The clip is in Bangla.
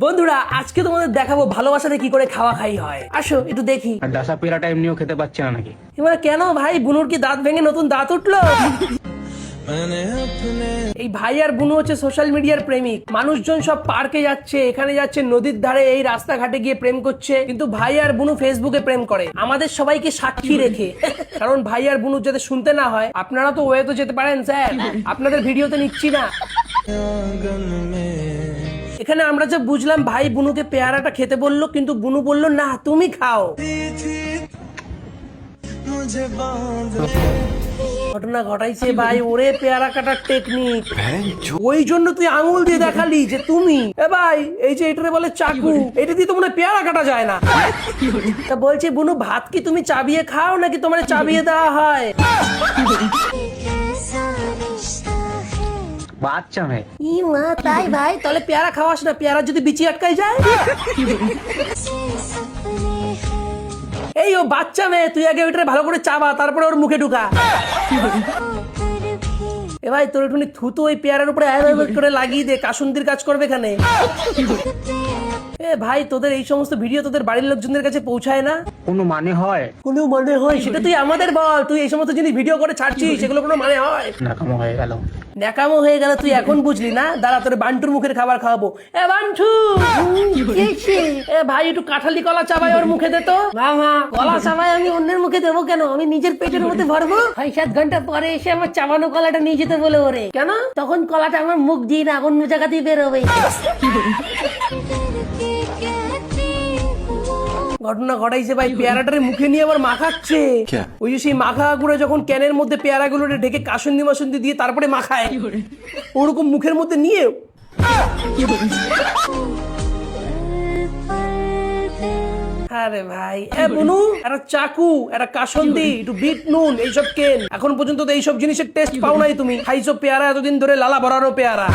বন্ধুরা আজকে তোমাদের দেখাবো ভালোবাসাতে কি করে খাওয়া খাই হয়। আসো একটু দেখি। আর ডাসা পেরাটা এমনিও খেতে পাচ্ছে না নাকি? এবার কেন ভাই, বুনুর কি দাঁত ভেঙে নতুন দাঁত উঠলো? এই ভাই আর বুনু হচ্ছে সোশ্যাল মিডিয়ার প্রেমিক। মানুষজন সব পার্কে যাচ্ছে, এখানে যাচ্ছে, নদীর ধারে, এই রাস্তাঘাটে গিয়ে প্রেম করছে, কিন্তু ভাই আর বুনু ফেসবুকে প্রেম করে আমাদের সবাইকে সাক্ষী রেখে। কারণ ভাই আর বুনু যাতে শুনতে না হয়, আপনারা তো ওয়ে তো যেতে পারেন স্যার, আপনাদের ভিডিওতে নিচ্ছি না। এখানে আমরা যা বুঝলাম, ভাই বুনুকে পেয়ারাটা খেতে বললো, কিন্তু বুনু বললো না তুমি খাও। ঘটনা ঘটাইছে ভাই ওরে পেয়ারা কাটার টেকনিক। ওই জন্য তুই আঙুল দিয়ে দেখালি যে তুমি। এ ভাই এই যে এটারে বলে চাকু, এটা দিয়ে তো মনে হয় পেয়ারা কাটা যায় না। তা বলছি বুনু, ভাত কি তুমি চাবিয়ে খাও নাকি তোমার চাবিয়ে দেওয়া হয়? বাচ্চা মেয়ে। ই মা, তাই ভাই? তাহলে পেয়ারা খাওয়াস না, পেয়ারা যদি বিচি আটকাই যায়। এই ও বাচ্চা মেয়ে, তুই আগে ওইটারে ভালো করে চাবা, তারপরে ওর মুখে ঢুকা। এ ভাই তোর একটু থুতু ওই পেয়ারার উপরে করে লাগিয়ে দে, কাসুন্দির কাজ করবে এখানে। এ ভাই তোদের এই সমস্ত ভিডিও তোদের বাড়ির লোকজনদের কাছে পৌঁছায় না? কোনো মানে হয়? কোনো মানে হয় সেটা তুই আমাদের বল। তুই এই সমস্ত জিনিস ভিডিও করে ছাড়ছিস, সেগুলো কোনো মানে হয়? নাকামো হয়ে গেল। ন্যাকামো হয়ে গেল তুই এখন বুঝলি না? দাঁড়া তোর বান্টুর মুখের খাবার খাওয়াবো। এ বান্টু, এ ভাই একটু কাঁঠালি কলা চাবাই ওর মুখে দে তো। মামা কলা চাবাই আমি অন্যের মুখে দেবো কেন? আমি নিজের পেটের মধ্যে ভরবো। 6-7 ঘন্টা পরে এসে আমার চাবানো কলাটা নিয়ে যেতে বলে ওরে। কেন? তখন কলাটা আমার মুখ দিয়ে না অন্য জায়গা দিয়ে বেরোবে। ঘটনা ঘটাইছে ভাই, পেয়ারাটারে মুখে নিয়ে আবার মাখাচ্ছে। ওই যে সেই মাখা গুলো যখন ক্যানের মধ্যে পেয়ারা গুলো ঢেকে কাসুন্দি মাসুন্দি দিয়ে তারপরে মাখায়, ওরকম মুখের মধ্যে নিয়ে। আরে ভাই, এ বুনু একটা চাকু, একটা কাসুন্দি, একটু বিট নুন এইসব কেন। এখন পর্যন্ত তো এইসব জিনিসের টেস্ট পাও নাই তুমি। খাইছো পেয়ারা এতদিন ধরে, লালা ভরানো পেয়ারা।